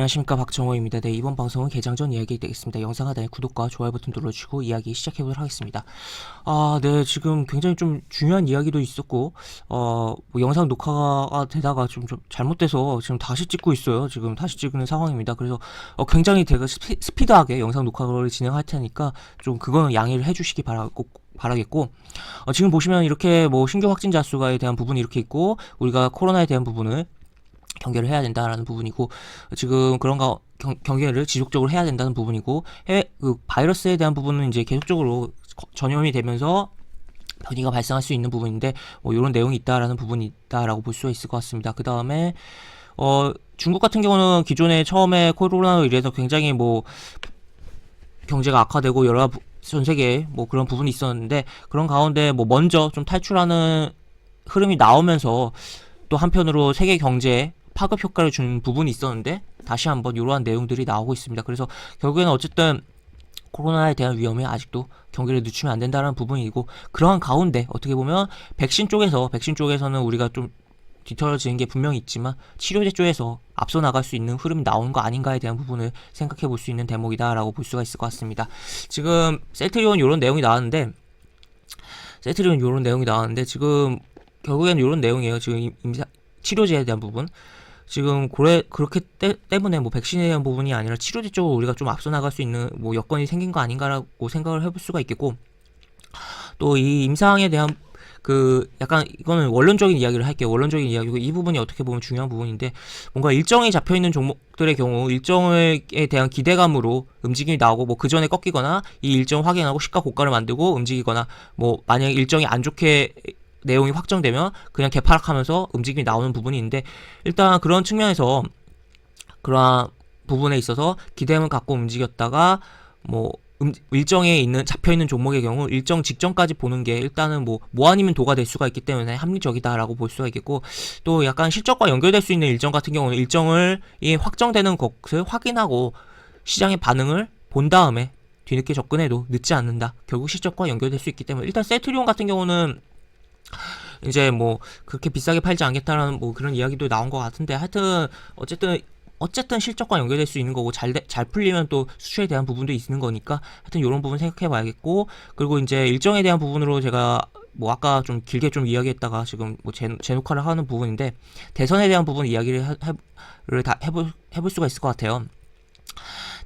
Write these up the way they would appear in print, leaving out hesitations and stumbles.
안녕하십니까, 박정호입니다. 네, 이번 방송은 개장 전 이야기 되겠습니다. 영상 하단에 구독과 좋아요 버튼 눌러주시고 이야기 시작해보도록 하겠습니다. 네, 지금 굉장히 좀 중요한 이야기도 있었고 뭐 영상 녹화가 되다가 좀 잘못돼서 지금 다시 찍고 있어요. 지금 다시 찍는 상황입니다. 그래서 굉장히 제가 스피드하게 영상 녹화를 진행할 테니까 좀 그거는 양해를 해주시기 바라겠고, 지금 보시면 이렇게 뭐 신규 확진자 수가에 대한 부분이 이렇게 있고, 우리가 코로나에 대한 부분을 경계를 해야 된다라는 부분이고, 지금 그런가 경계를 지속적으로 해야 된다는 부분이고, 바이러스에 대한 부분은 이제 계속적으로 전염이 되면서 변이가 발생할 수 있는 부분인데, 이런 내용이 있다라는 부분이 있다라고 볼 수가 있을 것 같습니다. 그 다음에 중국 같은 경우는 기존에 처음에 코로나로 인해서 굉장히 뭐 경제가 악화되고 여러 전 세계에 뭐 그런 부분이 있었는데, 그런 가운데 뭐 먼저 좀 탈출하는 흐름이 나오면서 또 한편으로 세계 경제에 파급 효과를 준 부분이 있었는데, 다시 한번 이러한 내용들이 나오고 있습니다. 그래서 결국에는 어쨌든 코로나에 대한 위험에 아직도 경계를 늦추면 안 된다는 부분이고, 그러한 가운데 어떻게 보면 백신 쪽에서는 우리가 좀 뒤떨어지는 게 분명히 있지만, 치료제 쪽에서 앞서 나갈 수 있는 흐름이 나오는 거 아닌가에 대한 부분을 생각해 볼 수 있는 대목이다라고 볼 수가 있을 것 같습니다. 지금 셀트리온 이런 내용이 나왔는데, 지금 결국에는 이런 내용이에요. 지금 치료제에 대한 부분, 지금 그렇기 때문에 뭐 백신에 대한 부분이 아니라 치료제 쪽으로 우리가 좀 앞서 나갈 수 있는 뭐 여건이 생긴 거 아닌가라고 생각을 해볼 수가 있겠고, 또 이 임상에 대한 약간 이거는 원론적인 이야기를 할게요. 원론적인 이야기고, 이 부분이 어떻게 보면 중요한 부분인데, 뭔가 일정이 잡혀있는 종목들의 경우 일정에 대한 기대감으로 움직임이 나오고, 뭐 그 전에 꺾이거나 이 일정 확인하고 시가 고가를 만들고 움직이거나, 뭐 만약에 일정이 안 좋게 내용이 확정되면 그냥 개파락하면서 움직임이 나오는 부분이 있는데, 일단 그런 측면에서 그러한 부분에 있어서 기대감을 갖고 움직였다가 뭐 일정에 잡혀있는 종목의 경우 일정 직전까지 보는 게 일단은 뭐 아니면 도가 될 수가 있기 때문에 합리적이다라고 볼 수가 있겠고, 또 약간 실적과 연결될 수 있는 일정 같은 경우는 일정을 확정되는 것을 확인하고 시장의 반응을 본 다음에 뒤늦게 접근해도 늦지 않는다, 결국 실적과 연결될 수 있기 때문에, 일단 셀트리온 같은 경우는 이제 뭐 그렇게 비싸게 팔지 않겠다라는 뭐 그런 이야기도 나온 것 같은데, 하여튼 어쨌든 실적과 연결될 수 있는 거고, 잘 풀리면 또 수출에 대한 부분도 있는 거니까, 하여튼 이런 부분 생각해 봐야겠고, 그리고 이제 일정에 대한 부분으로 제가 뭐 아까 좀 길게 좀 이야기했다가 지금 뭐 재녹화를 하는 부분인데, 대선에 대한 부분 이야기를 해볼 수가 있을 것 같아요.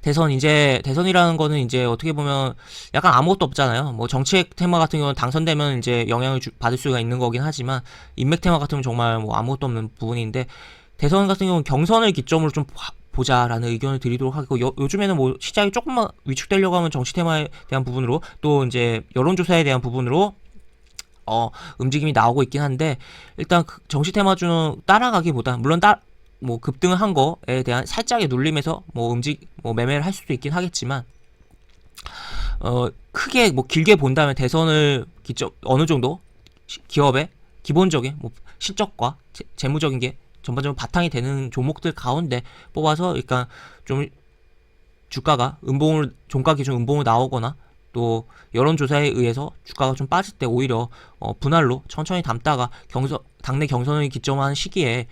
대선이라는 거는 이제 어떻게 보면 약간 아무것도 없잖아요. 뭐 정치적 테마 같은 경우는 당선되면 이제 영향을 받을 수가 있는 거긴 하지만, 인맥 테마 같은 경우는 정말 뭐 아무것도 없는 부분인데, 대선 같은 경우는 경선을 기점으로 좀 보자라는 의견을 드리도록 하고, 요즘에는 뭐 시장이 조금만 위축되려고 하면 정치 테마에 대한 부분으로, 또 이제 여론조사에 대한 부분으로 움직임이 나오고 있긴 한데, 일단 정치 테마 중 따라가기보다, 물론 뭐 급등을 한 거에 대한 살짝의 눌림에서 뭐 매매를 할 수도 있긴 하겠지만, 크게 뭐 길게 본다면 대선을 어느 정도 기업의 기본적인 뭐 실적과 재무적인 게 전반적으로 바탕이 되는 종목들 가운데 뽑아서, 그러니까 좀 주가가 종가 기준 음봉을 나오거나, 또 여론조사에 의해서 주가가 좀 빠질 때 오히려 분할로 천천히 담다가 당내 경선을 기점한 시기에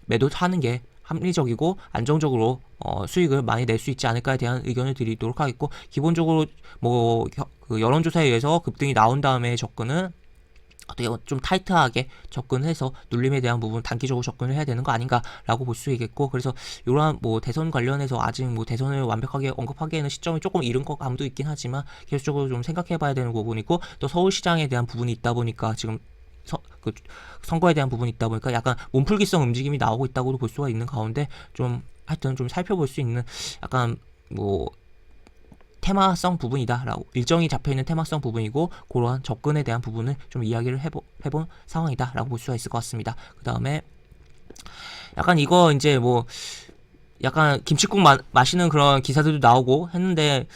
매도하는 게 합리적이고 안정적으로 수익을 많이 낼 수 있지 않을까에 대한 의견을 드리도록 하겠고, 기본적으로 뭐 여론조사에 의해서 급등이 나온 다음에 접근은 어떻게 좀 타이트하게 접근해서 눌림에 대한 부분 단기적으로 접근을 해야 되는 거 아닌가라고 볼 수 있겠고, 그래서 이러한 뭐 대선 관련해서 아직 뭐 대선을 완벽하게 언급하기에는 시점이 조금 이른 것 감도 있긴 하지만, 계속적으로 좀 생각해봐야 되는 부분이고, 또 서울시장에 대한 부분이 있다 보니까, 지금 선거에 대한 부분이 있다 보니까 약간 몸풀기성 움직임이 나오고 있다고도 볼 수가 있는 가운데, 좀 하여튼 좀 살펴볼 수 있는 약간 뭐 테마성 부분이다라고, 일정이 잡혀있는 테마성 부분이고, 그러한 접근에 대한 부분을 좀 이야기를 해본 상황이다라고 볼 수가 있을 것 같습니다. 그 다음에 약간 이거 이제 뭐 약간 김칫국 마시는 그런 기사들도 나오고 했는데,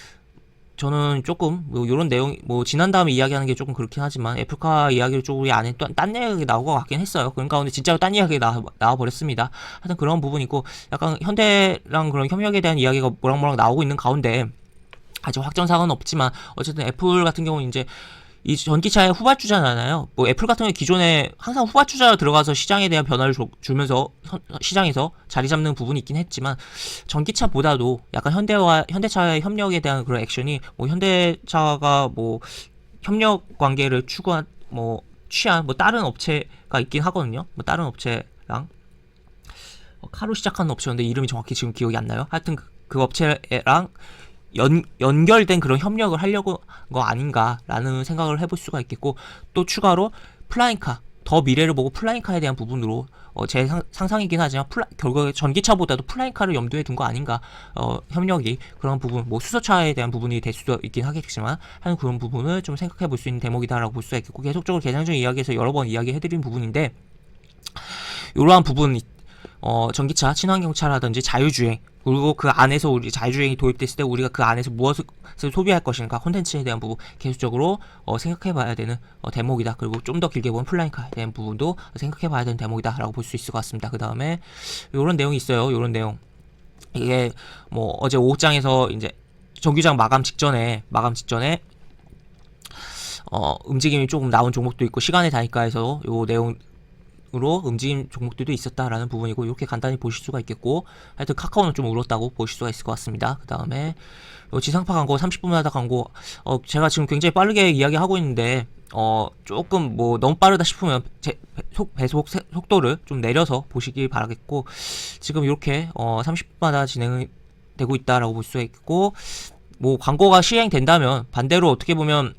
저는 조금 뭐 이런 내용 뭐 지난 다음에 이야기하는 게 조금 그렇긴 하지만, 애플카 이야기를 쪽이 안에 또 딴 이야기 나올 것 같긴 했어요. 그런 가운데 진짜로 딴 이야기 나와 버렸습니다. 하여튼 그런 부분이고, 약간 현대랑 그런 협력에 대한 이야기가 모락모락 나오고 있는 가운데, 아직 확정 사항은 없지만, 어쨌든 애플 같은 경우는 이제 이 전기차의 후발주자잖아요. 뭐 애플 같은 경우 기존에 항상 후발주자로 들어가서 시장에 대한 변화를 주면서 시장에서 자리 잡는 부분이 있긴 했지만, 전기차보다도 약간 현대차의 협력에 대한 그런 액션이, 뭐 현대차가 뭐 협력 관계를 추구한 뭐 취한 뭐 다른 업체가 있긴 하거든요. 뭐 다른 업체랑 카로 시작하는 업체인데 이름이 정확히 지금 기억이 안 나요. 하여튼 그 업체랑 연결된 그런 협력을 하려고 거 아닌가라는 생각을 해볼 수가 있겠고, 또 추가로 플라잉카, 더 미래를 보고 플라잉카에 대한 부분으로 제 상상이긴 하지만 결국에 전기차보다도 플라잉카를 염두에 둔 거 아닌가, 협력이 그런 부분, 뭐 수소차에 대한 부분이 될 수도 있긴 하겠지만 하는 그런 부분을 좀 생각해 볼 수 있는 대목이다라고 볼 수가 있겠고, 계속적으로 개장중 이야기에서 여러 번 이야기해드린 부분인데, 이러한 부분, 전기차, 친환경차라든지 자율주행, 그리고 그 안에서 우리 자율주행이 도입됐을 때 우리가 그 안에서 무엇을 소비할 것인가, 콘텐츠에 대한 부분 계속적으로 생각해봐야 되는 대목이다. 그리고 좀 더 길게 보면 플라잉카에 대한 부분도 생각해봐야 되는 대목이다 라고 볼 수 있을 것 같습니다. 그 다음에 요런 내용이 있어요. 요런 내용, 이게 뭐 어제 오후장에서 이제 정규장 마감 직전에 움직임이 조금 나온 종목도 있고, 시간의 단위가에서 요 내용 으로 움직임 종목들도 있었다라는 부분이고, 이렇게 간단히 보실 수가 있겠고, 하여튼 카카오는 좀 울었다고 보실 수가 있을 것 같습니다. 그 다음에 지상파 광고 30분마다 광고, 제가 지금 굉장히 빠르게 이야기하고 있는데 조금 뭐 너무 빠르다 싶으면 배속 속도를 좀 내려서 보시길 바라겠고, 지금 이렇게 30분마다 진행이 되고 있다라고 볼 수가 있고, 뭐 광고가 시행된다면 반대로 어떻게 보면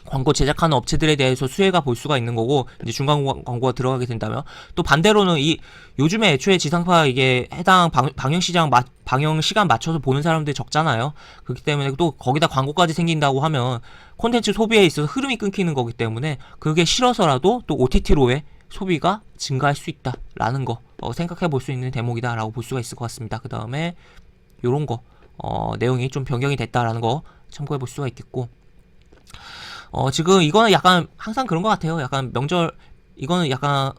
광고 제작하는 업체들에 대해서 수혜가 볼 수가 있는 거고, 이제 중간 광고가 들어가게 된다면, 또 반대로는 요즘에 애초에 지상파 이게 해당 방영 시간 맞춰서 보는 사람들이 적잖아요. 그렇기 때문에 또 거기다 광고까지 생긴다고 하면 콘텐츠 소비에 있어서 흐름이 끊기는 거기 때문에, 그게 싫어서라도 또 OTT로의 소비가 증가할 수 있다라는 거 생각해 볼 수 있는 대목이다라고 볼 수가 있을 것 같습니다. 그 다음에 요런 거 내용이 좀 변경이 됐다라는 거 참고해 볼 수가 있겠고, 지금 이거는 약간 항상 그런 것 같아요. 약간 이거는 약간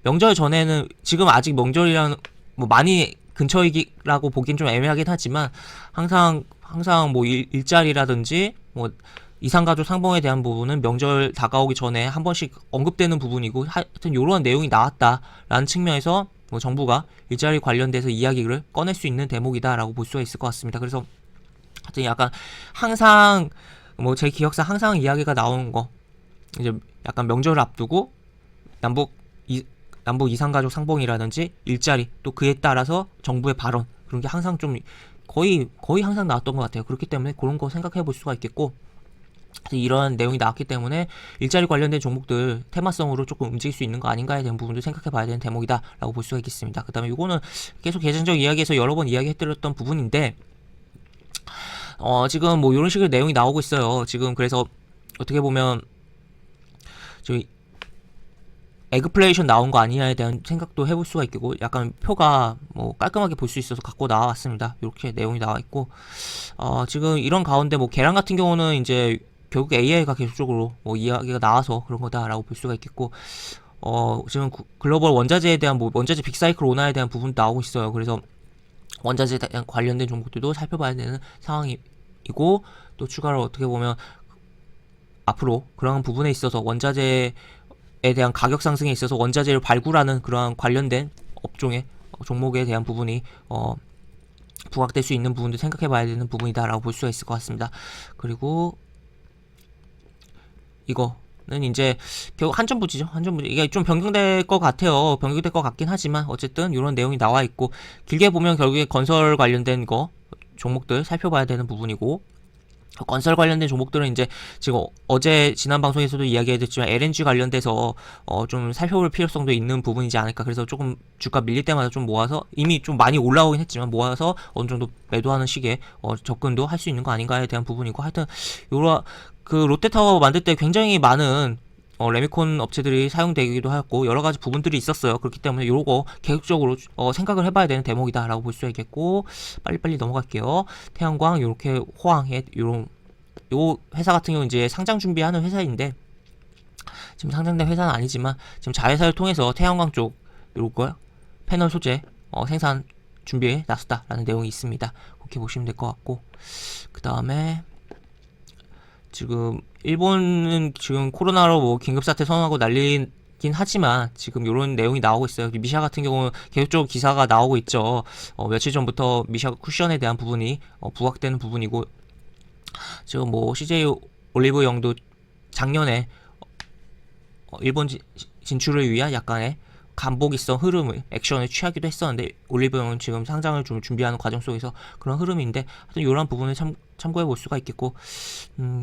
명절 전에는, 지금 아직 명절이랑 뭐 많이 근처이라고 보긴 좀 애매하긴 하지만, 항상 뭐 일자리라든지 뭐 이상가족 상봉에 대한 부분은 명절 다가오기 전에 한 번씩 언급되는 부분이고, 하여튼 요런 내용이 나왔다라는 측면에서 뭐 정부가 일자리 관련돼서 이야기를 꺼낼 수 있는 대목이다라고 볼 수가 있을 것 같습니다. 그래서 하여튼 약간 항상 뭐 제 기억상 항상 이야기가 나오는 거, 이제 약간 명절을 앞두고 남북 이상가족 상봉이라든지 일자리, 또 그에 따라서 정부의 발언, 그런 게 항상 좀 거의 항상 나왔던 것 같아요. 그렇기 때문에 그런 거 생각해 볼 수가 있겠고, 이런 내용이 나왔기 때문에 일자리 관련된 종목들 테마성으로 조금 움직일 수 있는 거 아닌가에 대한 부분도 생각해 봐야 되는 대목이다 라고 볼 수가 있겠습니다. 그 다음에 이거는 계속 개정적 이야기에서 여러 번 이야기해드렸던 부분인데, 지금 뭐 이런 식의 내용이 나오고 있어요. 지금 그래서 어떻게 보면 저희 에그플레이션 나온 거 아니냐에 대한 생각도 해볼 수가 있고, 약간 표가 뭐 깔끔하게 볼 수 있어서 갖고 나왔습니다. 이렇게 내용이 나와 있고, 지금 이런 가운데 뭐 계란 같은 경우는 이제 결국 AI가 계속적으로 뭐 이야기가 나와서 그런 거다라고 볼 수가 있겠고, 지금 글로벌 원자재에 대한 뭐 원자재 빅사이클 온화에 대한 부분도 나오고 있어요. 그래서 원자재 관련된 종목들도 살펴봐야 되는 상황이고, 또 추가로 어떻게 보면 앞으로 그런 부분에 있어서 원자재에 대한 가격 상승에 있어서 원자재를 발굴하는 그러한 관련된 업종의 종목에 대한 부분이 부각될 수 있는 부분도 생각해 봐야 되는 부분이다라고 볼 수가 있을 것 같습니다. 그리고 이거는 이제 결국 한전부지죠. 이게 좀 변경될 것 같아요. 변경될 것 같긴 하지만 어쨌든 이런 내용이 나와 있고, 길게 보면 결국에 건설 관련된 거 종목들 살펴봐야 되는 부분이고, 건설 관련된 종목들은 이제 지금 지난 방송에서도 이야기해드렸지만 LNG 관련돼서 좀 살펴볼 필요성도 있는 부분이지 않을까. 그래서 조금 주가 밀릴 때마다 좀 모아서, 이미 좀 많이 올라오긴 했지만 모아서 어느 정도 매도하는 식의 접근도 할 수 있는 거 아닌가에 대한 부분이고, 하여튼 그 롯데타워 만들 때 굉장히 많은 레미콘 업체들이 사용되기도 하였고, 여러 가지 부분들이 있었어요. 그렇기 때문에 요거 계획적으로 생각을 해봐야 되는 대목이다라고 볼 수가 있겠고, 빨리빨리 넘어갈게요. 태양광, 요렇게 호황에 요 회사 같은 경우 이제 상장 준비하는 회사인데, 지금 상장된 회사는 아니지만 지금 자회사를 통해서 태양광 쪽 요거 패널 소재 생산 준비에 나섰다라는 내용이 있습니다. 그렇게 보시면 될 것 같고, 그 다음에 지금 일본은 지금 코로나로 뭐 긴급사태 선언하고 난리긴 하지만 지금 이런 내용이 나오고 있어요. 미샤 같은 경우는 계속적으로 기사가 나오고 있죠. 며칠 전부터 미샤 쿠션에 대한 부분이 부각되는 부분이고, 지금 뭐 CJ 올리브 영도 작년에 일본 진출을 위한 약간의 간보기성 흐름을 액션을 취하기도 했었는데, 올리브영은 지금 상장을 좀 준비하는 과정 속에서 그런 흐름인데, 하여튼 이런 부분을 참고해 볼 수가 있겠고,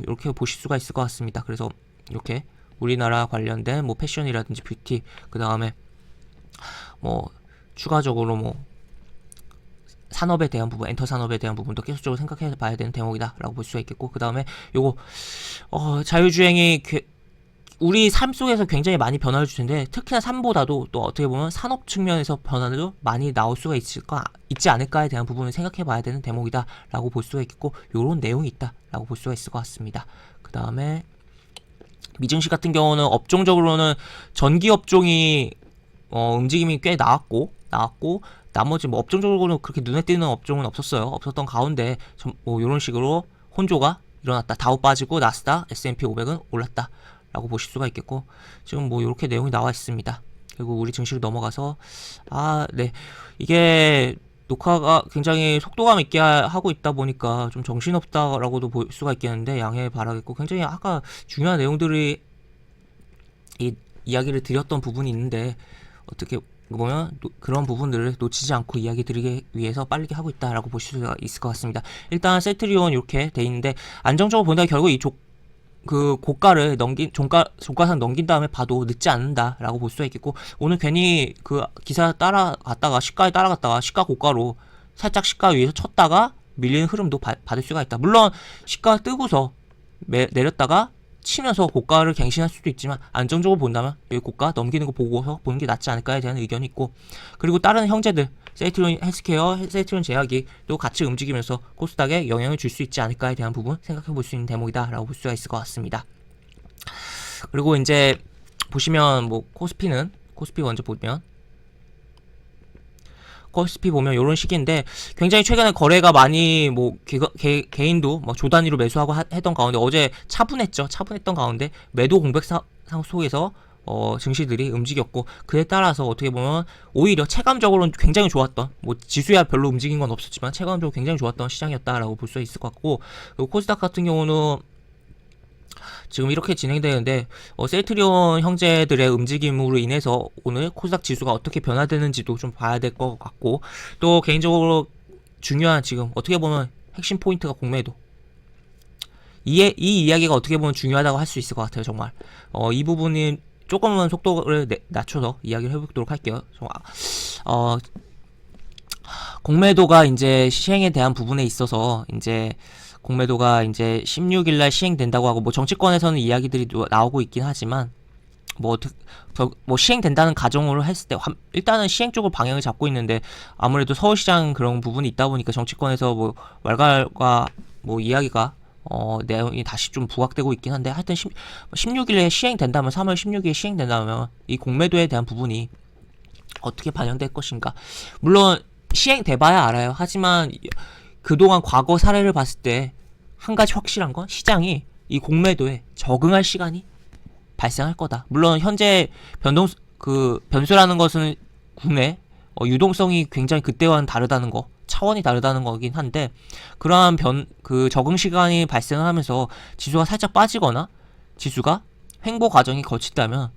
이렇게 보실 수가 있을 것 같습니다. 그래서 이렇게 우리나라 관련된 뭐 패션이라든지 뷰티, 그 다음에 뭐 추가적으로 뭐 산업에 대한 부분, 엔터 산업에 대한 부분도 계속적으로 생각해 봐야 되는 대목이다라고 볼 수가 있겠고, 그 다음에 요거 자율주행이 우리 삶 속에서 굉장히 많이 변화를 줄 텐데, 특히나 삶보다도 또 어떻게 보면 산업 측면에서 변화도 많이 나올 수가 있지 않을까에 대한 부분을 생각해 봐야 되는 대목이다라고 볼 수가 있겠고, 요런 내용이 있다라고 볼 수가 있을 것 같습니다. 그 다음에 미증시 같은 경우는 업종적으로는 전기 업종이 움직임이 꽤 나왔고 나머지 뭐 업종적으로는 그렇게 눈에 띄는 업종은 없었던 가운데 뭐 이런 식으로 혼조가 일어났다. 다우 빠지고 나스닥, S&P 500은 올랐다 라고 보실 수가 있겠고, 지금 뭐 이렇게 내용이 나와 있습니다. 그리고 우리 증시로 넘어가서 네, 이게 녹화가 굉장히 속도감 있게 하고 있다 보니까 좀 정신없다라고도 볼 수가 있겠는데 양해 바라겠고, 굉장히 아까 중요한 내용들이 이야기를 드렸던 부분이 있는데, 어떻게 보면 그런 부분들을 놓치지 않고 이야기 드리기 위해서 빠르게 하고 있다라고 보실 수가 있을 것 같습니다. 일단 셀트리온 이렇게 돼 있는데, 안정적으로 본다 결국 이 고가를 종가상 넘긴 다음에 봐도 늦지 않는다라고 볼 수가 있겠고, 오늘 괜히 그 기사 따라갔다가 시가에 따라갔다가 시가 고가로 살짝 시가 위에서 쳤다가 밀리는 흐름도 받을 수가 있다. 물론 시가 뜨고서 내렸다가 치면서 고가를 갱신할 수도 있지만, 안정적으로 본다면 여기 고가 넘기는 거 보고서 보는 게 낫지 않을까에 대한 의견이 있고, 그리고 다른 형제들 셀트리온 헬스케어, 셀트리온 제약이 또 같이 움직이면서 코스닥에 영향을 줄 수 있지 않을까에 대한 부분 생각해 볼 수 있는 대목이다라고 볼 수가 있을 것 같습니다. 그리고 이제 보시면 뭐 코스피 먼저 보면, 코스피 보면 이런 식인데, 굉장히 최근에 거래가 많이 뭐 개인도 뭐 조단위로 매수하고 했던 가운데 어제 차분했던 가운데 매도 공백상 속에서 증시들이 움직였고, 그에 따라서 어떻게 보면 오히려 체감적으로는 굉장히 좋았던, 뭐 지수야 별로 움직인 건 없었지만 체감적으로 굉장히 좋았던 시장이었다라고 볼 수 있을 것 같고, 그리고 코스닥 같은 경우는 지금 이렇게 진행되는데, 셀트리온 형제들의 움직임으로 인해서 오늘 코스닥 지수가 어떻게 변화되는지도 좀 봐야 될 것 같고, 또 개인적으로 중요한 지금 어떻게 보면 핵심 포인트가 공매도, 이 이야기가 어떻게 보면 중요하다고 할 수 있을 것 같아요. 정말 이 부분이 조금은 속도를 낮춰서 이야기를 해보도록 할게요. 공매도가 이제 시행에 대한 부분에 있어서 이제 공매도가 이제 16일날 시행된다고 하고, 뭐 정치권에서는 이야기들이 나오고 있긴 하지만, 뭐 시행된다는 가정으로 했을 때 일단은 시행 쪽으로 방향을 잡고 있는데, 아무래도 서울시장 그런 부분이 있다 보니까 정치권에서 뭐 왈가왈가 뭐 이야기가 내용이 다시 좀 부각되고 있긴 한데, 하여튼 16일에 시행된다면, 3월 16일에 시행된다면 이 공매도에 대한 부분이 어떻게 반영될 것인가. 물론 시행돼봐야 알아요. 하지만 그동안 과거 사례를 봤을 때 한 가지 확실한 건, 시장이 이 공매도에 적응할 시간이 발생할 거다. 물론 현재 변수라는 것은 국내 유동성이 굉장히 그때와는 다르다는 거, 차원이 다르다는 거긴 한데, 그러한 적응 시간이 발생을 하면서 지수가 살짝 빠지거나 지수가 횡보 과정이 거친다면,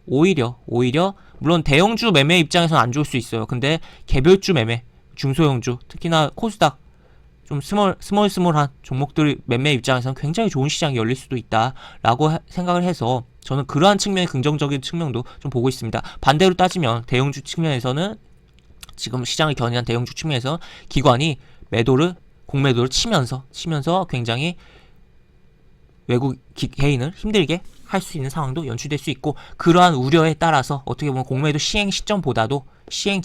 오히려 물론 대형주 매매 입장에서는 안 좋을 수 있어요. 근데 개별주 매매, 중소형주, 특히나 코스닥 좀 스몰한 종목들 매매 입장에서는 굉장히 좋은 시장이 열릴 수도 있다라고 생각을 해서, 저는 그러한 측면의 긍정적인 측면도 좀 보고 있습니다. 반대로 따지면 대형주 측면에서는, 지금 시장을 견인한 대형주 측면에서 기관이 공매도를 치면서 굉장히 외국 개인을 힘들게 할 수 있는 상황도 연출될 수 있고, 그러한 우려에 따라서 어떻게 보면 공매도 시행 시점보다도 시행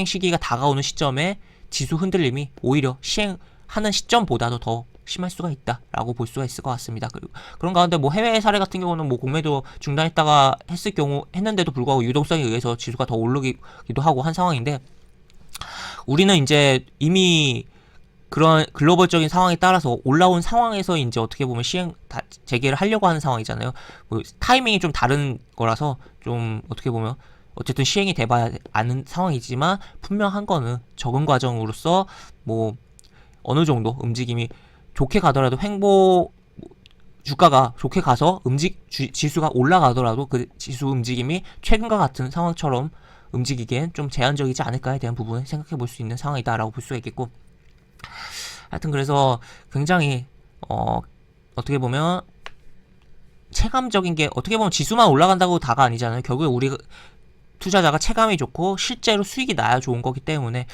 시기가 다가오는 시점에 지수 흔들림이 오히려 시행하는 시점보다도 더 심할 수가 있다라고 볼 수가 있을 것 같습니다. 그런 가운데 뭐 해외 사례 같은 경우는 뭐 공매도 중단했다가 했는데도 불구하고 유동성에 의해서 지수가 더 오르기도 하고 한 상황인데, 우리는 이제 이미 그런 글로벌적인 상황에 따라서 올라온 상황에서 이제 어떻게 보면 재개를 하려고 하는 상황이잖아요. 뭐 타이밍이 좀 다른 거라서 좀 어떻게 보면 어쨌든 시행이 돼봐야 아는 상황이지만 분명한 거는 적응 과정으로서 뭐 어느 정도 움직임이 좋게 가더라도 주가가 좋게 가서 지수가 올라가더라도 그 지수 움직임이 최근과 같은 상황처럼 움직이기엔 좀 제한적이지 않을까에 대한 부분을 생각해 볼 수 있는 상황이다라고 볼 수가 있겠고, 하여튼 그래서 굉장히 어떻게 보면 체감적인 게, 어떻게 보면 지수만 올라간다고 다가 아니잖아요. 결국에 우리 투자자가 체감이 좋고 실제로 수익이 나야 좋은 거기 때문에,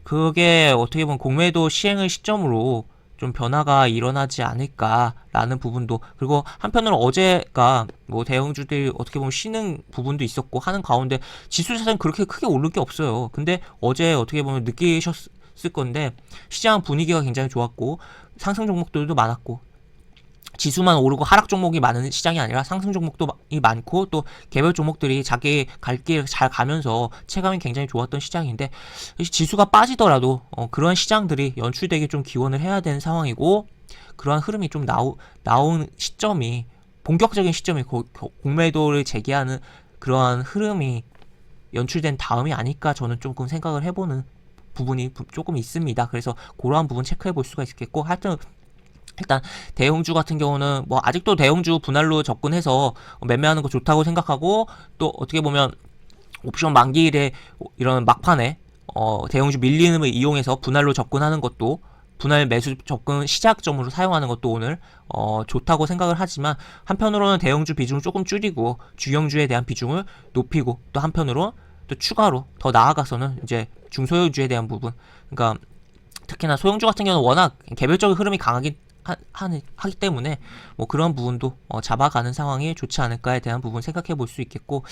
그게 어떻게 보면 공매도 시행을 시점으로 좀 변화가 일어나지 않을까라는 부분도, 그리고 한편으로 어제가 뭐 대형주들이 어떻게 보면 쉬는 부분도 있었고 하는 가운데 지수 자체는 그렇게 크게 오를 게 없어요. 근데 어제 어떻게 보면 느끼셨을 건데 시장 분위기가 굉장히 좋았고 상승 종목들도 많았고, 지수만 오르고 하락 종목이 많은 시장이 아니라 상승 종목도 많고 또 개별 종목들이 자기 갈 길 잘 가면서 체감이 굉장히 좋았던 시장인데, 지수가 빠지더라도 그런 시장들이 연출되게 좀 기원을 해야 되는 상황이고, 그러한 흐름이 좀 나온 시점이, 본격적인 시점이 공매도를 재개하는 그러한 흐름이 연출된 다음이 아닐까 저는 조금 생각을 해보는 부분이 조금 있습니다. 그래서 그러한 부분 체크해 볼 수가 있겠고, 하여튼 일단 대형주 같은 경우는 뭐 아직도 대형주 분할로 접근해서 매매하는 거 좋다고 생각하고, 또 어떻게 보면 옵션 만기일에 이런 막판에 대형주 밀리는을 이용해서 분할로 접근하는 것도, 분할 매수 접근 시작점으로 사용하는 것도 오늘 좋다고 생각을 하지만, 한편으로는 대형주 비중을 조금 줄이고 주경주에 대한 비중을 높이고, 또 한편으로 또 추가로 더 나아가서는 이제 중소형주에 대한 부분, 그러니까 특히나 소형주 같은 경우는 워낙 개별적인 흐름이 하기 때문에 뭐 그런 부분도 잡아가는 상황이 좋지 않을까에 대한 부분 생각해 볼 수 있겠고,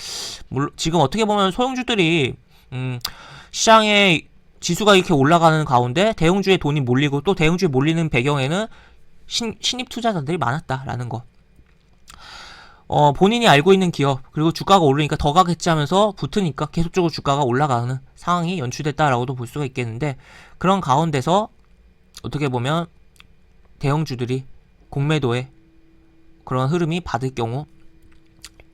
물론 지금 어떻게 보면 소형주들이 시장에 지수가 이렇게 올라가는 가운데 대형주에 돈이 몰리고, 또 대형주에 몰리는 배경에는 신입 투자자들이 많았다라는 거, 본인이 알고 있는 기업, 그리고 주가가 오르니까 더 가겠지 하면서 붙으니까 계속적으로 주가가 올라가는 상황이 연출됐다라고도 볼 수가 있겠는데, 그런 가운데서 어떻게 보면 대형주들이 공매도에 그런 흐름이 받을 경우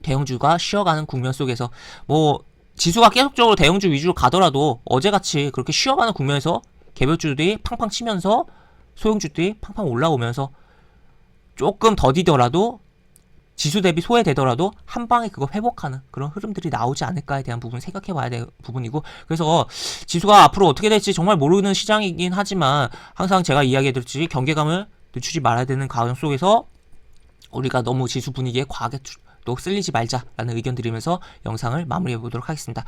대형주가 쉬어가는 국면 속에서, 뭐 지수가 계속적으로 대형주 위주로 가더라도 어제같이 그렇게 쉬어가는 국면에서 개별주들이 팡팡 치면서 소형주들이 팡팡 올라오면서 조금 더디더라도 지수 대비 소외되더라도 한 방에 그거 회복하는 그런 흐름들이 나오지 않을까에 대한 부분 생각해 봐야 될 부분이고, 그래서 지수가 앞으로 어떻게 될지 정말 모르는 시장이긴 하지만 항상 제가 이야기해드렸듯이 경계감을 늦추지 말아야 되는 과정 속에서 우리가 너무 지수 분위기에 과하게 또 쓸리지 말자라는 의견 드리면서 영상을 마무리해 보도록 하겠습니다.